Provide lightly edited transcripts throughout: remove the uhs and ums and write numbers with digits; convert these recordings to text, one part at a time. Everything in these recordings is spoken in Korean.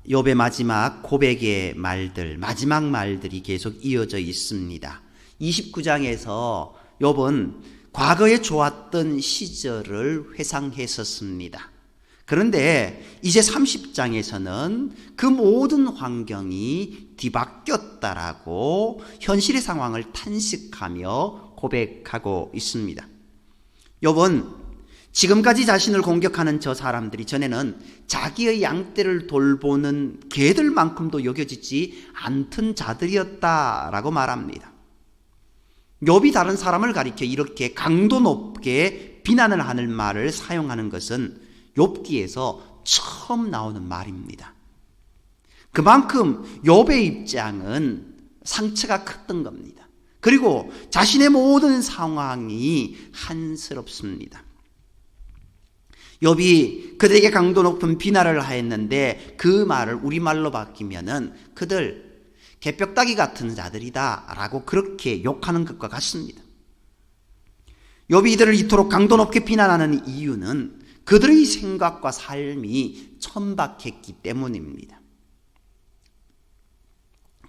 욥의 마지막 고백의 말들, 마지막 말들이 계속 이어져 있습니다. 29장에서 욥은 과거에 좋았던 시절을 회상했었습니다. 그런데 이제 30장에서는 그 모든 환경이 뒤바뀌었다라고 현실의 상황을 탄식하며 고백하고 있습니다. 욥은 지금까지 자신을 공격하는 저 사람들이 전에는 자기의 양떼를 돌보는 개들만큼도 여겨지지 않던 자들이었다라고 말합니다. 욥이 다른 사람을 가리켜 이렇게 강도 높게 비난을 하는 말을 사용하는 것은 욥기에서 처음 나오는 말입니다. 그만큼 욥의 입장은 상처가 컸던 겁니다. 그리고 자신의 모든 상황이 한스럽습니다. 욥이 그들에게 강도 높은 비난을 하였는데 그 말을 우리말로 바뀌면은 그들 개벽다귀 같은 자들이다 라고 그렇게 욕하는 것과 같습니다. 욥이 이들을 이토록 강도 높게 비난하는 이유는 그들의 생각과 삶이 천박했기 때문입니다.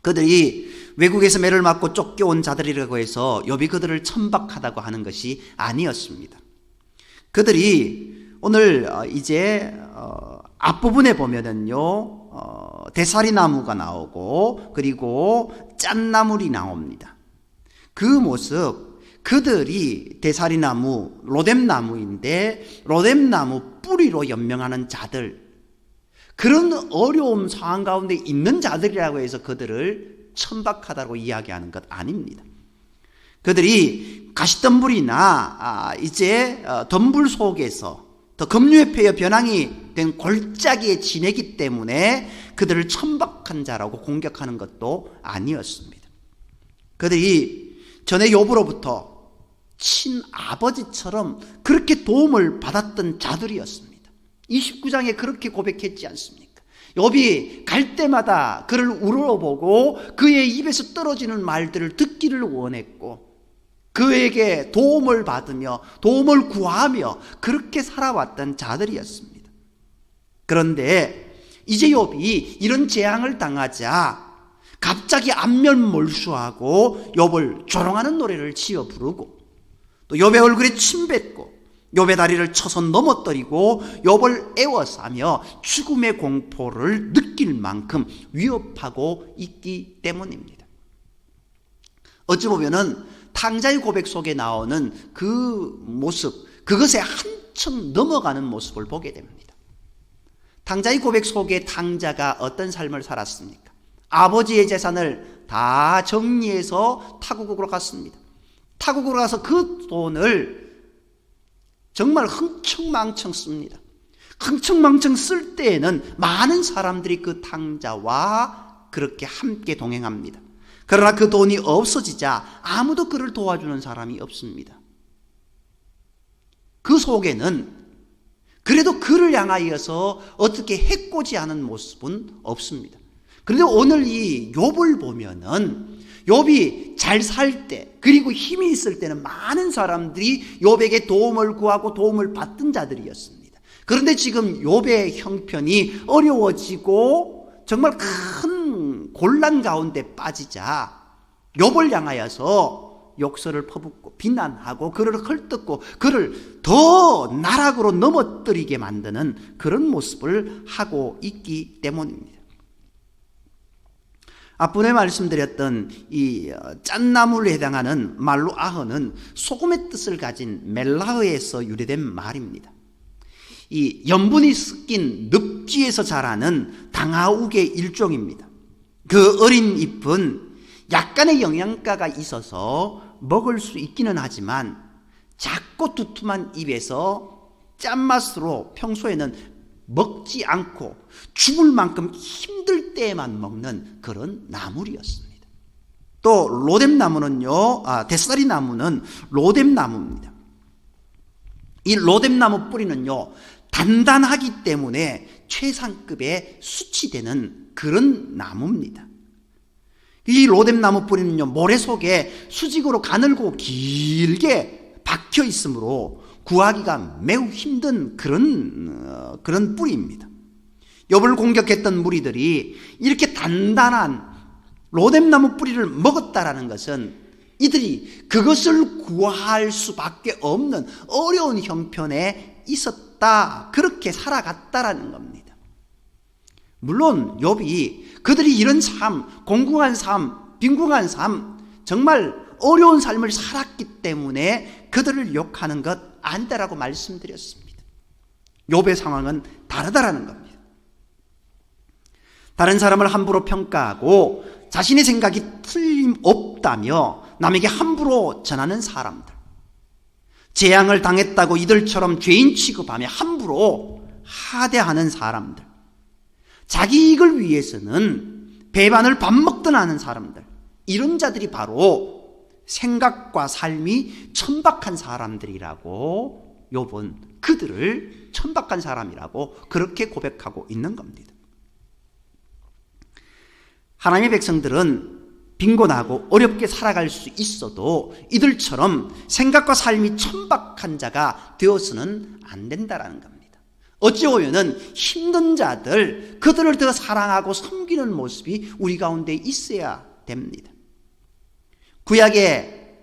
그들이 외국에서 매를 맞고 쫓겨온 자들이라고 해서 욥이 그들을 천박하다고 하는 것이 아니었습니다. 그들이 오늘 이제 앞부분에 보면은요 대사리나무가 나오고 그리고 짠나물이 나옵니다. 그 모습, 그들이 대사리나무, 로뎀나무인데 로뎀나무 뿌리로 연명하는 자들, 그런 어려움 상황 가운데 있는 자들이라고 해서 그들을 천박하다고 이야기하는 것 아닙니다. 그들이 가시덤불이나 이제 덤불 속에서 더 급류에 패여 변황이 된 골짜기에 지내기 때문에 그들을 천박한 자라고 공격하는 것도 아니었습니다. 그들이 전에 욥으로부터 친아버지처럼 그렇게 도움을 받았던 자들이었습니다. 29장에 그렇게 고백했지 않습니까? 욥이 갈 때마다 그를 우러러보고 그의 입에서 떨어지는 말들을 듣기를 원했고 그에게 도움을 받으며 도움을 구하며 그렇게 살아왔던 자들이었습니다. 그런데 이제 욥이 이런 재앙을 당하자 갑자기 안면몰수하고 욥을 조롱하는 노래를 지어 부르고 또 욥의 얼굴에 침 뱉고 욥의 다리를 쳐서 넘어뜨리고 욥을 애워싸며 죽음의 공포를 느낄 만큼 위협하고 있기 때문입니다. 어찌 보면은 탕자의 고백 속에 나오는 그 모습, 그것에 한층 넘어가는 모습을 보게 됩니다. 탕자의 고백 속에 탕자가 어떤 삶을 살았습니까? 아버지의 재산을 다 정리해서 타국으로 갔습니다. 타국으로 가서 그 돈을 정말 흥청망청 씁니다. 흥청망청 쓸 때에는 많은 사람들이 그 탕자와 그렇게 함께 동행합니다. 그러나 그 돈이 없어지자 아무도 그를 도와주는 사람이 없습니다. 그 속에는 그래도 그를 향하여서 어떻게 해코지하는 모습은 없습니다. 그런데 오늘 이 욥을 보면은 욥이 잘 살 때 그리고 힘이 있을 때는 많은 사람들이 욥에게 도움을 구하고 도움을 받던 자들이었습니다. 그런데 지금 욥의 형편이 어려워지고 정말 큰 곤란 가운데 빠지자 욥을 향하여서 욕설을 퍼붓고 비난하고 그를 헐뜯고 그를 더 나락으로 넘어뜨리게 만드는 그런 모습을 하고 있기 때문입니다. 앞분에 말씀드렸던 이 짠나물에 해당하는 말로 아흐는 소금의 뜻을 가진 멜라흐에서 유래된 말입니다. 이 염분이 섞인 늪지에서 자라는 당하욱의 일종입니다. 그 어린 잎은 약간의 영양가가 있어서 먹을 수 있기는 하지만 작고 두툼한 잎에서 짠맛으로 평소에는 먹지 않고 죽을 만큼 힘들 때에만 먹는 그런 나물이었습니다. 또 로뎀나무는요, 데스다리나무는 로뎀나무입니다. 이 로뎀나무 뿌리는요 단단하기 때문에 최상급의 수치되는 그런 나무입니다. 이 로뎀나무 뿌리는요 모래 속에 수직으로 가늘고 길게 박혀 있으므로 구하기가 매우 힘든 그런 뿌리입니다. 욥을 공격했던 무리들이 이렇게 단단한 로뎀나무 뿌리를 먹었다라는 것은 이들이 그것을 구할 수밖에 없는 어려운 형편에 있었다, 그렇게 살아갔다라는 겁니다. 물론 욥이 그들이 이런 삶, 공공한 삶, 빈궁한 삶, 정말 어려운 삶을 살았기 때문에 그들을 욕하는 것 아니다라고 말씀드렸습니다. 욥의 상황은 다르다라는 겁니다. 다른 사람을 함부로 평가하고 자신의 생각이 틀림없다며 남에게 함부로 전하는 사람들, 재앙을 당했다고 이들처럼 죄인 취급하며 함부로 하대하는 사람들, 자기 이익을 위해서는 배반을 밥 먹든 하는 사람들, 이런 자들이 바로 생각과 삶이 천박한 사람들이라고 욥은 그들을 천박한 사람이라고 그렇게 고백하고 있는 겁니다. 하나님의 백성들은 빈곤하고 어렵게 살아갈 수 있어도 이들처럼 생각과 삶이 천박한 자가 되어서는 안 된다는 겁니다. 어찌 보면 힘든 자들, 그들을 더 사랑하고 섬기는 모습이 우리 가운데 있어야 됩니다. 구약의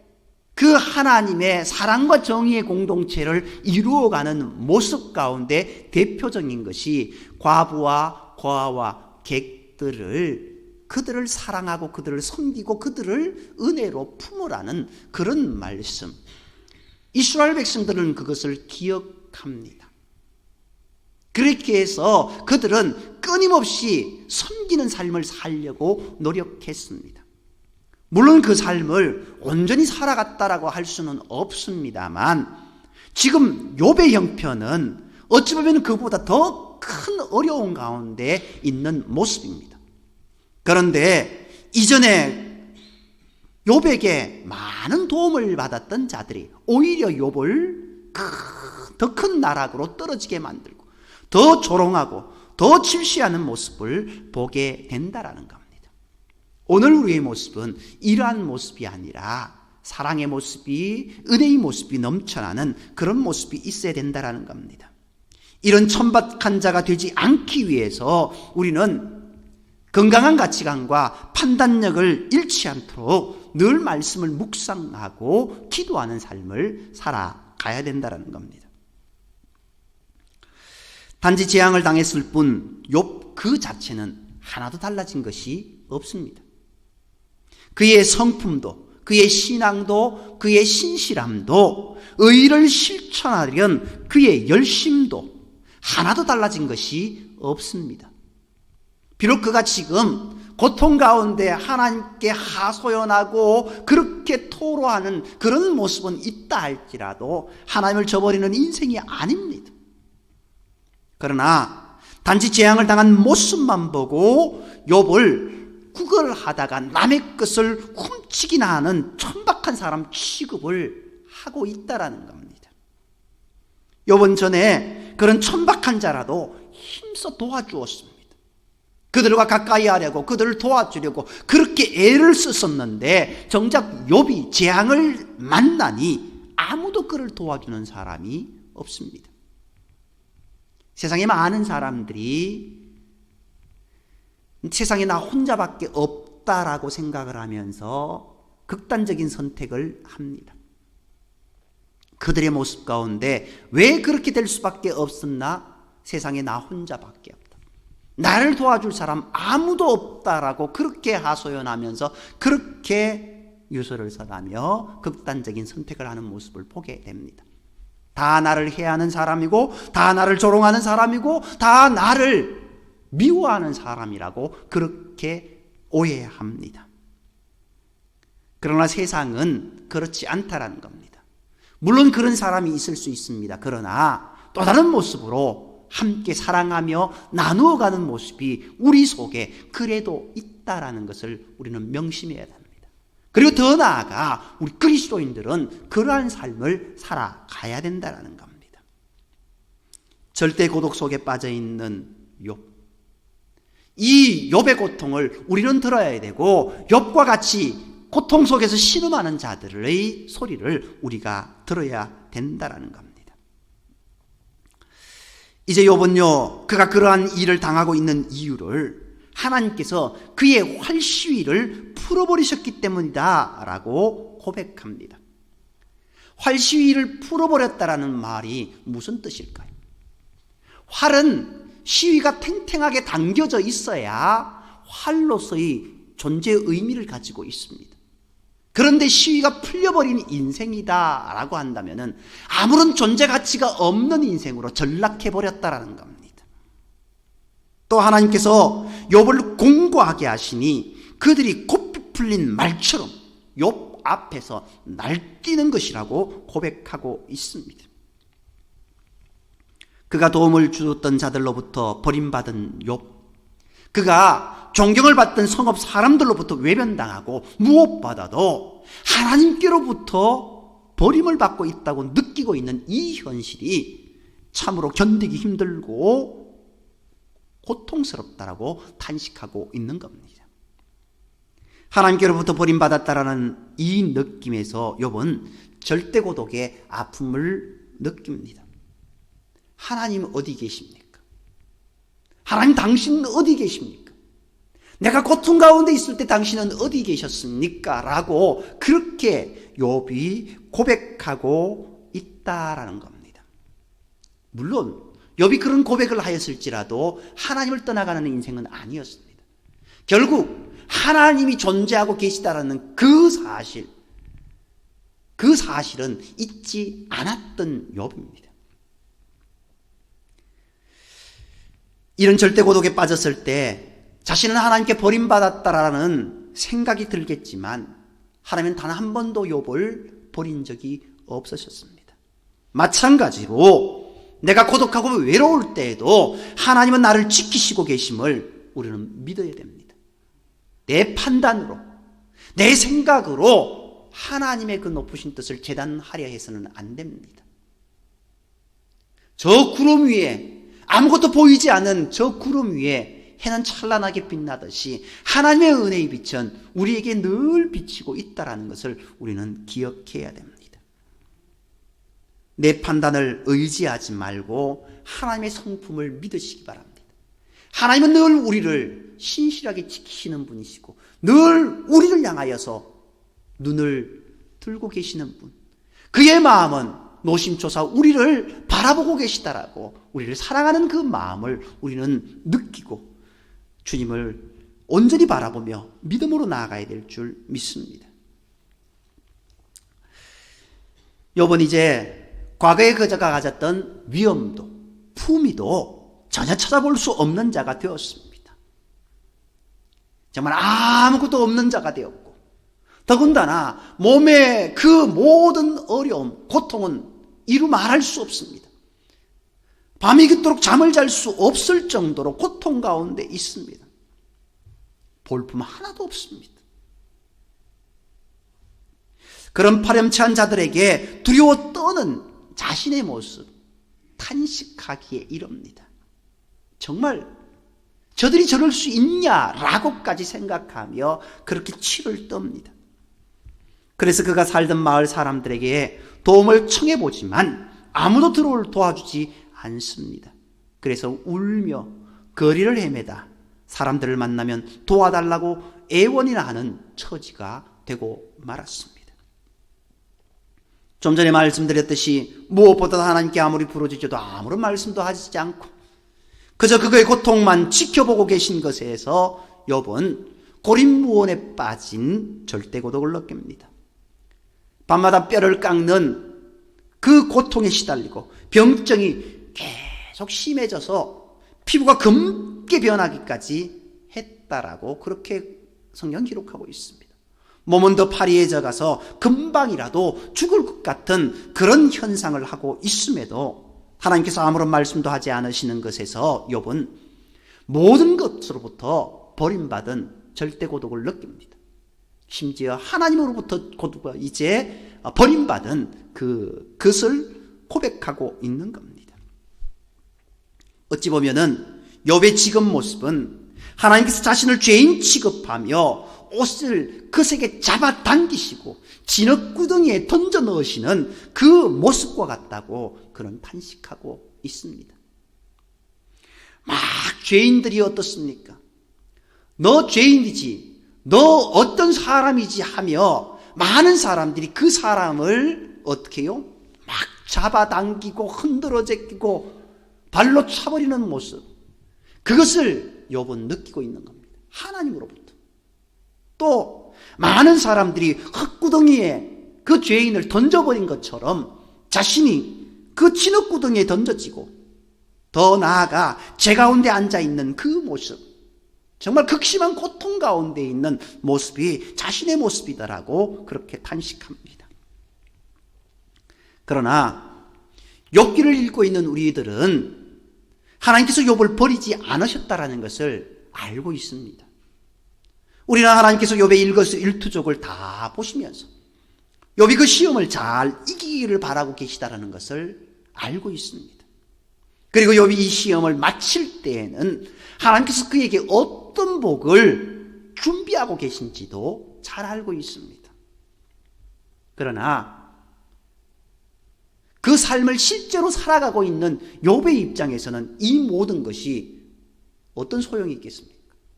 그 하나님의 사랑과 정의의 공동체를 이루어가는 모습 가운데 대표적인 것이 과부와 고아와 객들을, 그들을 사랑하고 그들을 섬기고 그들을 은혜로 품으라는 그런 말씀. 이스라엘 백성들은 그것을 기억합니다. 그렇게 해서 그들은 끊임없이 섬기는 삶을 살려고 노력했습니다. 물론 그 삶을 온전히 살아갔다라고 할 수는 없습니다만, 지금 욥의 형편은 어찌 보면 그보다 더 큰 어려운 가운데 있는 모습입니다. 그런데 이전에 욥에게 많은 도움을 받았던 자들이 오히려 욥을 더 큰 나락으로 떨어지게 만들고 더 조롱하고 더 질시하는 모습을 보게 된다라는 겁니다. 오늘 우리의 모습은 이러한 모습이 아니라 사랑의 모습이, 은혜의 모습이 넘쳐나는 그런 모습이 있어야 된다라는 겁니다. 이런 천박한 자가 되지 않기 위해서 우리는 건강한 가치관과 판단력을 잃지 않도록 늘 말씀을 묵상하고 기도하는 삶을 살아가야 된다는 겁니다. 단지 재앙을 당했을 뿐 욥 그 자체는 하나도 달라진 것이 없습니다. 그의 성품도, 그의 신앙도, 그의 신실함도, 의를 실천하려는 그의 열심도 하나도 달라진 것이 없습니다. 비록 그가 지금 고통 가운데 하나님께 하소연하고 그렇게 토로하는 그런 모습은 있다 할지라도 하나님을 저버리는 인생이 아닙니다. 그러나 단지 재앙을 당한 모습만 보고 욥을 구걸하다가 남의 것을 훔치기나 하는 천박한 사람 취급을 하고 있다라는 겁니다. 욥은 전에 그런 천박한 자라도 힘써 도와주었습니다. 그들과 가까이 하려고, 그들을 도와주려고 그렇게 애를 썼었는데 정작 욥이 재앙을 만나니 아무도 그를 도와주는 사람이 없습니다. 세상에 많은 사람들이 세상에 나 혼자밖에 없다라고 생각을 하면서 극단적인 선택을 합니다. 그들의 모습 가운데 왜 그렇게 될 수밖에 없었나? 세상에 나 혼자밖에 없다, 나를 도와줄 사람 아무도 없다라고 그렇게 하소연하면서 그렇게 유서를 써가며 극단적인 선택을 하는 모습을 보게 됩니다. 다 나를 해하는 사람이고, 다 나를 조롱하는 사람이고, 다 나를 미워하는 사람이라고 그렇게 오해합니다. 그러나 세상은 그렇지 않다라는 겁니다. 물론 그런 사람이 있을 수 있습니다. 그러나 또 다른 모습으로 함께 사랑하며 나누어가는 모습이 우리 속에 그래도 있다라는 것을 우리는 명심해야 합니다. 그리고 더 나아가 우리 그리스도인들은 그러한 삶을 살아가야 된다는 겁니다. 절대 고독 속에 빠져있는 욥, 이 욥의 고통을 우리는 들어야 되고 욥과 같이 고통 속에서 신음하는 자들의 소리를 우리가 들어야 된다는 겁니다. 이제 욥은요, 그가 그러한 일을 당하고 있는 이유를 하나님께서 그의 활시위를 풀어버리셨기 때문이다 라고 고백합니다. 활시위를 풀어버렸다라는 말이 무슨 뜻일까요? 활은 시위가 탱탱하게 당겨져 있어야 활로서의 존재 의미를 가지고 있습니다. 그런데 시위가 풀려버린 인생이다라고 한다면 아무런 존재 가치가 없는 인생으로 전락해버렸다라는 겁니다. 또 하나님께서 욥을 공고하게 하시니 그들이 곱비 풀린 말처럼 욥 앞에서 날뛰는 것이라고 고백하고 있습니다. 그가 도움을 주었던 자들로부터 버림받은 욥, 그가 존경을 받던 성읍 사람들로부터 외면당하고 무엇보다도 하나님께로부터 버림을 받고 있다고 느끼고 있는 이 현실이 참으로 견디기 힘들고 고통스럽다라고 탄식하고 있는 겁니다. 하나님께로부터 버림받았다라는 이 느낌에서 욥은 절대 고독의 아픔을 느낍니다. 하나님 어디 계십니까? 하나님 당신은 어디 계십니까? 내가 고통 가운데 있을 때 당신은 어디 계셨습니까? 라고 그렇게 욥이 고백하고 있다라는 겁니다. 물론 욥이 그런 고백을 하였을지라도 하나님을 떠나가는 인생은 아니었습니다. 결국 하나님이 존재하고 계시다라는 그 사실은 잊지 않았던 욥입니다. 이런 절대 고독에 빠졌을 때 자신은 하나님께 버림받았다라는 생각이 들겠지만 하나님은 단 한 번도 욥을 버린 적이 없으셨습니다. 마찬가지로 내가 고독하고 외로울 때에도 하나님은 나를 지키시고 계심을 우리는 믿어야 됩니다. 내 판단으로, 내 생각으로 하나님의 그 높으신 뜻을 재단하려 해서는 안 됩니다. 저 구름 위에, 아무것도 보이지 않는 저 구름 위에 해는 찬란하게 빛나듯이 하나님의 은혜의 빛은 우리에게 늘 비치고 있다는 것을 우리는 기억해야 됩니다. 내 판단을 의지하지 말고 하나님의 성품을 믿으시기 바랍니다. 하나님은 늘 우리를 신실하게 지키시는 분이시고 늘 우리를 향하여서 눈을 들고 계시는 분, 그의 마음은 노심초사 우리를 바라보고 계시다라고 우리를 사랑하는 그 마음을 우리는 느끼고 주님을 온전히 바라보며 믿음으로 나아가야 될 줄 믿습니다. 욥은 이제 과거에 그자가 가졌던 위엄도 품위도 전혀 찾아볼 수 없는 자가 되었습니다. 정말 아무것도 없는 자가 되었고 더군다나 몸의 그 모든 어려움, 고통은 이루 말할 수 없습니다. 밤이 그토록 잠을 잘 수 없을 정도로 고통 가운데 있습니다. 볼품 하나도 없습니다. 그런 파렴치한 자들에게 두려워 떠는 자신의 모습 탄식하기에 이릅니다. 정말 저들이 저럴 수 있냐라고까지 생각하며 그렇게 치를 떱니다. 그래서 그가 살던 마을 사람들에게 도움을 청해보지만 아무도 도와주지 않습니다. 그래서 울며 거리를 헤매다 사람들을 만나면 도와달라고 애원이나 하는 처지가 되고 말았습니다. 좀 전에 말씀드렸듯이 무엇보다 하나님께 아무리 부르짖어도 아무런 말씀도 하시지 않고 그저 그의 고통만 지켜보고 계신 것에서 욥은 고립무원에 빠진 절대 고독을 느낍니다. 밤마다 뼈를 깎는 그 고통에 시달리고 병증이 계속 심해져서 피부가 검게 변하기까지 했다라고 그렇게 성경 기록하고 있습니다. 몸은 더 파리해져 가서 금방이라도 죽을 것 같은 그런 현상을 하고 있음에도 하나님께서 아무런 말씀도 하지 않으시는 것에서 욥은 모든 것으로부터 버림받은 절대 고독을 느낍니다. 심지어 하나님으로부터 이제 버림받은 그것을 고백하고 있는 겁니다. 어찌 보면은 욥의 지금 모습은 하나님께서 자신을 죄인 취급하며 옷을 그색에 잡아당기시고 진흙구덩이에 던져 넣으시는 그 모습과 같다고 그런 탄식하고 있습니다. 막 죄인들이 어떻습니까? 너 죄인이지, 너 어떤 사람이지 하며 많은 사람들이 그 사람을 어떻게 해요? 막 잡아당기고 흔들어 제끼고 발로 차버리는 모습, 그것을 욥은 느끼고 있는 겁니다. 하나님으로부터. 또 많은 사람들이 흙구덩이에 그 죄인을 던져버린 것처럼 자신이 그 진흙구덩이에 던져지고 더 나아가 제 가운데 앉아있는 그 모습, 정말 극심한 고통 가운데 있는 모습이 자신의 모습이다라고 그렇게 탄식합니다. 그러나 욥기를 읽고 있는 우리들은 하나님께서 욥을 버리지 않으셨다라는 것을 알고 있습니다. 우리는 하나님께서 욥의 일거수일투족을 다 보시면서 욥이 그 시험을 잘 이기기를 바라고 계시다라는 것을 알고 있습니다. 그리고 욥이 이 시험을 마칠 때에는 하나님께서 그에게 어떤 복을 준비하고 계신지도 잘 알고 있습니다. 그러나 그 삶을 실제로 살아가고 있는 욥의 입장에서는 이 모든 것이 어떤 소용이 있겠습니까?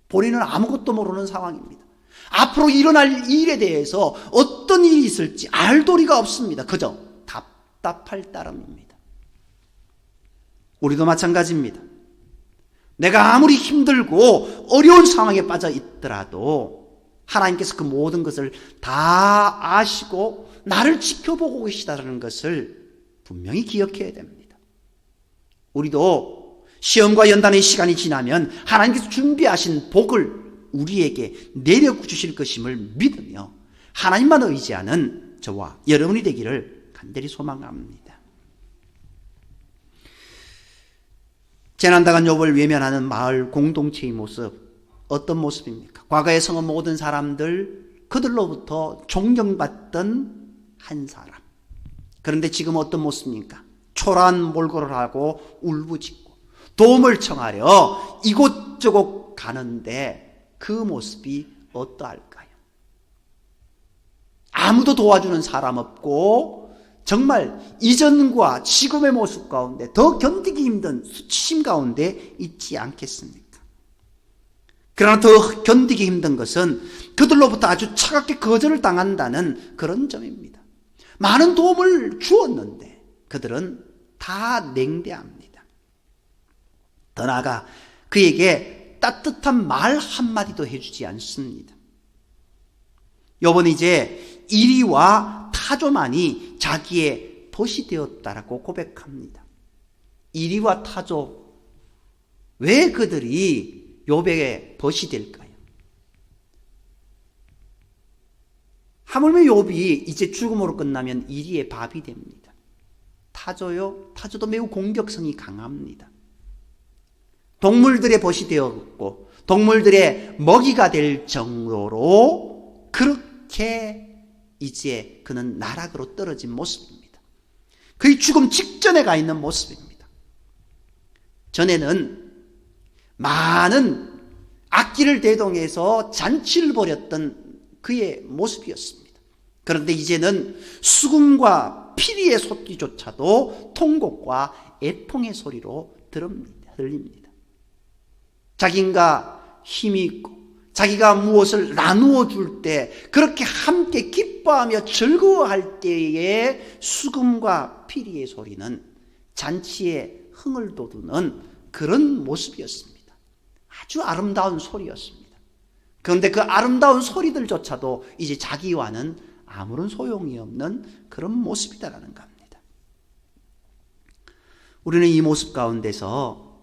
본인은 아무것도 모르는 상황입니다. 앞으로 일어날 일에 대해서 어떤 일이 있을지 알 도리가 없습니다. 그저 답답할 따름입니다. 우리도 마찬가지입니다. 내가 아무리 힘들고 어려운 상황에 빠져 있더라도 하나님께서 그 모든 것을 다 아시고 나를 지켜보고 계시다는 것을 분명히 기억해야 됩니다. 우리도 시험과 연단의 시간이 지나면 하나님께서 준비하신 복을 우리에게 내려주실 것임을 믿으며 하나님만 의지하는 저와 여러분이 되기를 간절히 소망합니다. 재난당한 욥을 외면하는 마을 공동체의 모습, 어떤 모습입니까? 과거에 성은 모든 사람들, 그들로부터 존경받던 한 사람. 그런데 지금 어떤 모습입니까? 초라한 몰골을 하고 울부짖고 도움을 청하려 이곳저곳 가는데 그 모습이 어떠할까요? 아무도 도와주는 사람 없고 정말 이전과 지금의 모습 가운데 더 견디기 힘든 수치심 가운데 있지 않겠습니까? 그러나 더 견디기 힘든 것은 그들로부터 아주 차갑게 거절을 당한다는 그런 점입니다. 많은 도움을 주었는데 그들은 다 냉대합니다. 더 나아가 그에게 따뜻한 말 한마디도 해주지 않습니다. 욥은 이제 이리와 타조만이 자기의 벗이 되었다라고 고백합니다. 이리와 타조, 왜 그들이 욥의 벗이 될까요? 하물며 욥이 이제 죽음으로 끝나면 이리의 밥이 됩니다. 타조요? 타조도 매우 공격성이 강합니다. 동물들의 벗이 되었고 동물들의 먹이가 될 정도로 그렇게 이제 그는 나락으로 떨어진 모습입니다. 그의 죽음 직전에 가 있는 모습입니다. 전에는 많은 악기를 대동해서 잔치를 벌였던 그의 모습이었습니다. 그런데 이제는 수금과 피리의 소리조차도 통곡과 애통의 소리로 들립니다. 자기가 힘이 있고 자기가 무엇을 나누어 줄 때 그렇게 함께 기뻐하며 즐거워할 때의 수금과 피리의 소리는 잔치에 흥을 돋우는 그런 모습이었습니다. 아주 아름다운 소리였습니다. 그런데 그 아름다운 소리들조차도 이제 자기와는 아무런 소용이 없는 그런 모습이다라는 겁니다. 우리는 이 모습 가운데서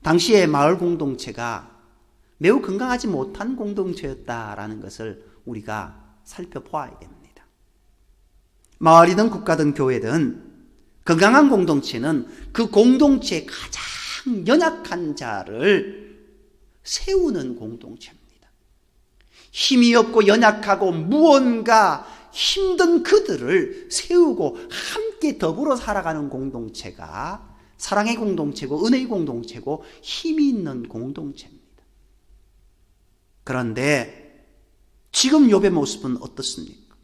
당시의 마을 공동체가 매우 건강하지 못한 공동체였다라는 것을 우리가 살펴보아야 됩니다. 마을이든 국가든 교회든 건강한 공동체는 그 공동체의 가장 연약한 자를 세우는 공동체입니다. 힘이 없고 연약하고 무언가 힘든 그들을 세우고 함께 더불어 살아가는 공동체가 사랑의 공동체고 은혜의 공동체고 힘이 있는 공동체입니다. 그런데 지금 욥의 모습은 어떻습니까?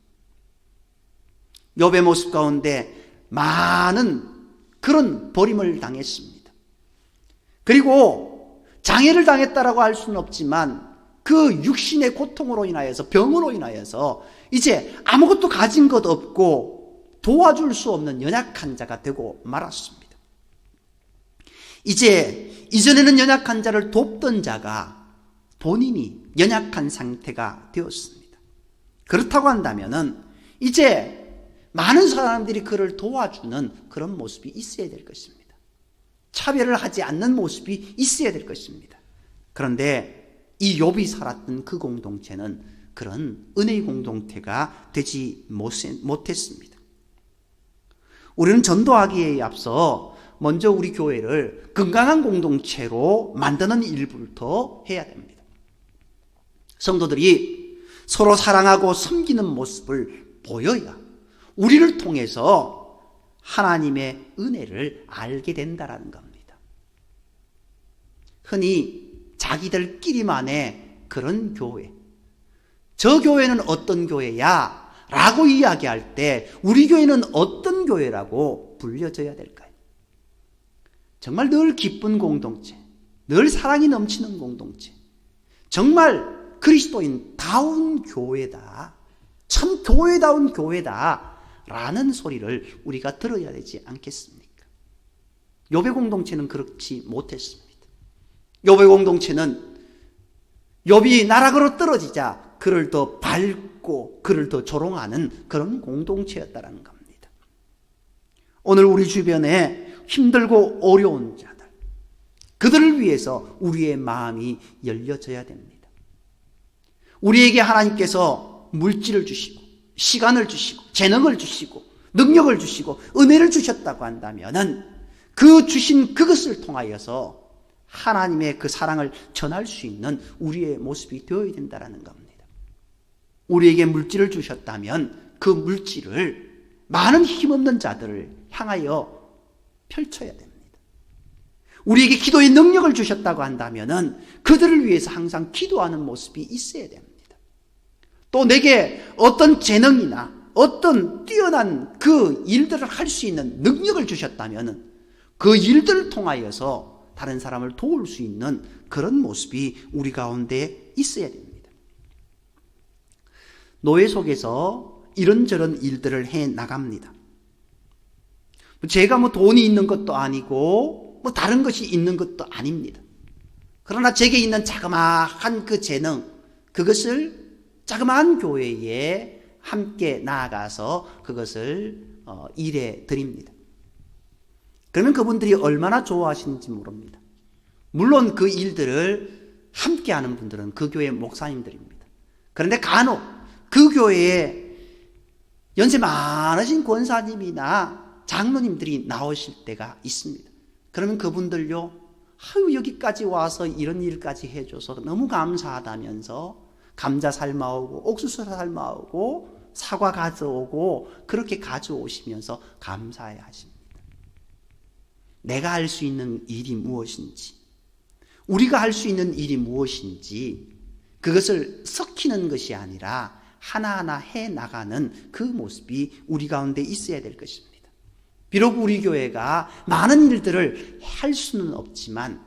욥의 모습 가운데 많은 그런 버림을 당했습니다. 그리고 장애를 당했다라고 할 수는 없지만 그 육신의 고통으로 인하여서, 병으로 인하여서 이제 아무것도 가진 것 없고 도와줄 수 없는 연약한 자가 되고 말았습니다. 이제 이전에는 연약한 자를 돕던 자가 본인이 연약한 상태가 되었습니다. 그렇다고 한다면은 이제 많은 사람들이 그를 도와주는 그런 모습이 있어야 될 것입니다. 차별을 하지 않는 모습이 있어야 될 것입니다. 그런데 이 욥이 살았던 그 공동체는 그런 은혜의 공동체가 되지 못했습니다. 우리는 전도하기에 앞서 먼저 우리 교회를 건강한 공동체로 만드는 일부터 해야 됩니다. 성도들이 서로 사랑하고 섬기는 모습을 보여야 우리를 통해서 하나님의 은혜를 알게 된다는 겁니다. 흔히 자기들끼리만의 그런 교회, 저 교회는 어떤 교회야? 라고 이야기할 때 우리 교회는 어떤 교회라고 불려져야 될까요? 정말 늘 기쁜 공동체, 늘 사랑이 넘치는 공동체, 정말 그리스도인다운 교회다, 참 교회다운 교회다 라는 소리를 우리가 들어야 되지 않겠습니까? 욥의 공동체는 그렇지 못했습니다. 욥의 공동체는 욥이 나락으로 떨어지자 그를 더 밟고 그를 더 조롱하는 그런 공동체였다는 겁니다. 오늘 우리 주변에 힘들고 어려운 자들, 그들을 위해서 우리의 마음이 열려져야 됩니다. 우리에게 하나님께서 물질을 주시고 시간을 주시고 재능을 주시고 능력을 주시고 은혜를 주셨다고 한다면은 그 주신 그것을 통하여서 하나님의 그 사랑을 전할 수 있는 우리의 모습이 되어야 된다는 겁니다. 우리에게 물질을 주셨다면 그 물질을 많은 힘없는 자들을 향하여 펼쳐야 됩니다. 우리에게 기도의 능력을 주셨다고 한다면 그들을 위해서 항상 기도하는 모습이 있어야 됩니다. 또 내게 어떤 재능이나 어떤 뛰어난 그 일들을 할 수 있는 능력을 주셨다면 그 일들을 통하여서 다른 사람을 도울 수 있는 그런 모습이 우리 가운데 있어야 됩니다. 노예 속에서 이런저런 일들을 해 나갑니다. 제가 돈이 있는 것도 아니고 다른 것이 있는 것도 아닙니다. 그러나 제게 있는 자그마한 그 재능, 그것을 자그마한 교회에 함께 나아가서 그것을 일해 드립니다. 그러면 그분들이 얼마나 좋아하시는지 모릅니다. 물론 그 일들을 함께하는 분들은 그 교회 목사님들입니다. 그런데 간혹 그 교회에 연세 많으신 권사님이나 장로님들이 나오실 때가 있습니다. 그러면 그분들요, 여기까지 와서 이런 일까지 해줘서 너무 감사하다면서 감자 삶아오고 옥수수 삶아오고 사과 가져오고 그렇게 가져오시면서 감사해 하십니다. 내가 할 수 있는 일이 무엇인지, 우리가 할 수 있는 일이 무엇인지 그것을 섞이는 것이 아니라 하나하나 해나가는 그 모습이 우리 가운데 있어야 될 것입니다. 비록 우리 교회가 많은 일들을 할 수는 없지만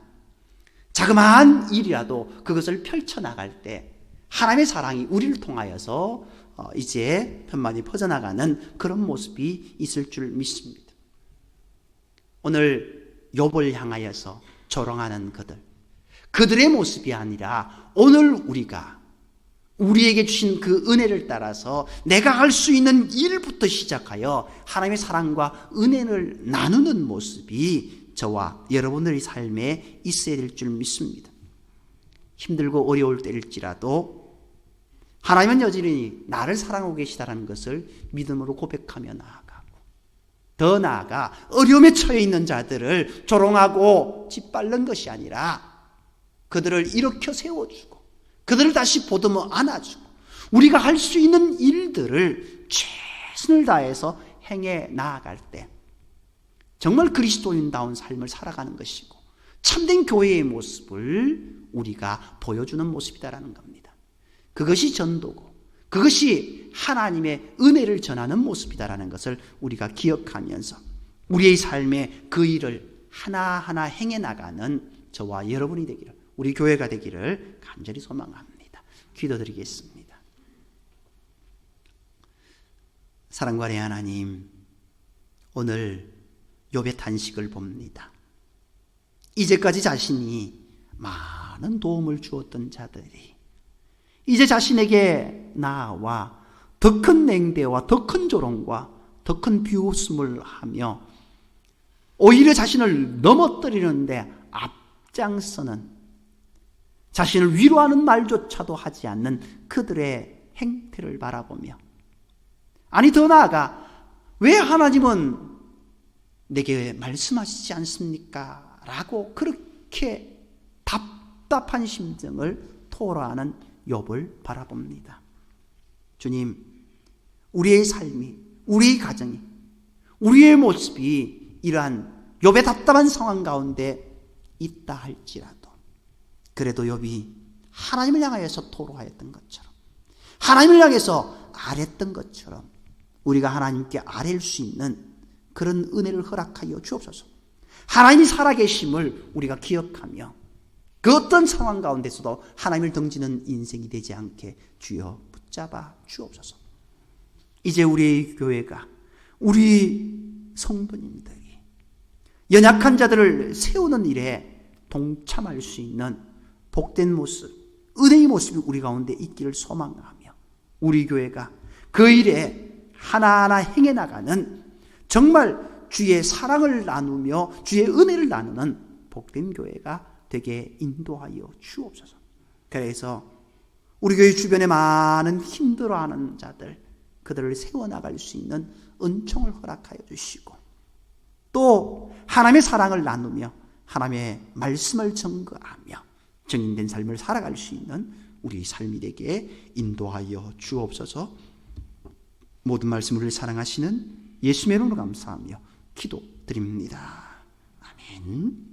자그마한 일이라도 그것을 펼쳐나갈 때 하나님의 사랑이 우리를 통하여서 이제 편만이 퍼져나가는 그런 모습이 있을 줄 믿습니다. 오늘 욥을 향하여서 조롱하는 그들의 모습이 아니라 오늘 우리에게 주신 그 은혜를 따라서 내가 할 수 있는 일부터 시작하여 하나님의 사랑과 은혜를 나누는 모습이 저와 여러분들의 삶에 있어야 될 줄 믿습니다. 힘들고 어려울 때일지라도 하나님은 여전히 나를 사랑하고 계시다는 것을 믿음으로 고백하며 나아가고, 더 나아가 어려움에 처해 있는 자들을 조롱하고 짓밟는 것이 아니라 그들을 일으켜 세워주고 그들을 다시 보듬어 안아주고 우리가 할 수 있는 일들을 최선을 다해서 행해 나아갈 때 정말 그리스도인다운 삶을 살아가는 것이고 참된 교회의 모습을 우리가 보여주는 모습이다라는 겁니다. 그것이 전도고 그것이 하나님의 은혜를 전하는 모습이다라는 것을 우리가 기억하면서 우리의 삶에 그 일을 하나하나 행해 나가는 저와 여러분이 되기를, 우리 교회가 되기를 간절히 소망합니다. 기도드리겠습니다. 사랑과의 하나님, 오늘 욥의 탄식을 봅니다. 이제까지 자신이 많은 도움을 주었던 자들이 이제 자신에게 나아와 더 큰 냉대와 더 큰 조롱과 더 큰 비웃음을 하며 오히려 자신을 넘어뜨리는데 앞장서는, 자신을 위로하는 말조차도 하지 않는 그들의 행태를 바라보며, 아니 더 나아가 왜 하나님은 내게 말씀하시지 않습니까? 라고 그렇게 답답한 심정을 토로하는 욥을 바라봅니다. 주님, 우리의 삶이, 우리의 가정이, 우리의 모습이 이러한 욥의 답답한 상황 가운데 있다 할지라도, 그래도 욥이 하나님을 향하여서 토로하였던 것처럼, 하나님을 향해서 아뢰었던 것처럼 우리가 하나님께 아뢰일 수 있는 그런 은혜를 허락하여 주옵소서. 하나님이 살아계심을 우리가 기억하며 그 어떤 상황 가운데서도 하나님을 등지는 인생이 되지 않게 주여 붙잡아 주옵소서. 이제 우리의 교회가, 우리 성도님들이 연약한 자들을 세우는 일에 동참할 수 있는 복된 모습, 은혜의 모습이 우리 가운데 있기를 소망하며, 우리 교회가 그 일에 하나하나 행해 나가는, 정말 주의 사랑을 나누며 주의 은혜를 나누는 복된 교회가 되게 인도하여 주옵소서. 그래서 우리 교회 주변에 많은 힘들어하는 자들, 그들을 세워나갈 수 있는 은총을 허락하여 주시고, 또 하나님의 사랑을 나누며 하나님의 말씀을 증거하며 증인된 삶을 살아갈 수 있는 우리 삶이 되게 인도하여 주옵소서. 모든 말씀을 사랑하시는 예수의 이름으로 감사하며 기도드립니다. 아멘.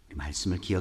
우리 말씀을 기억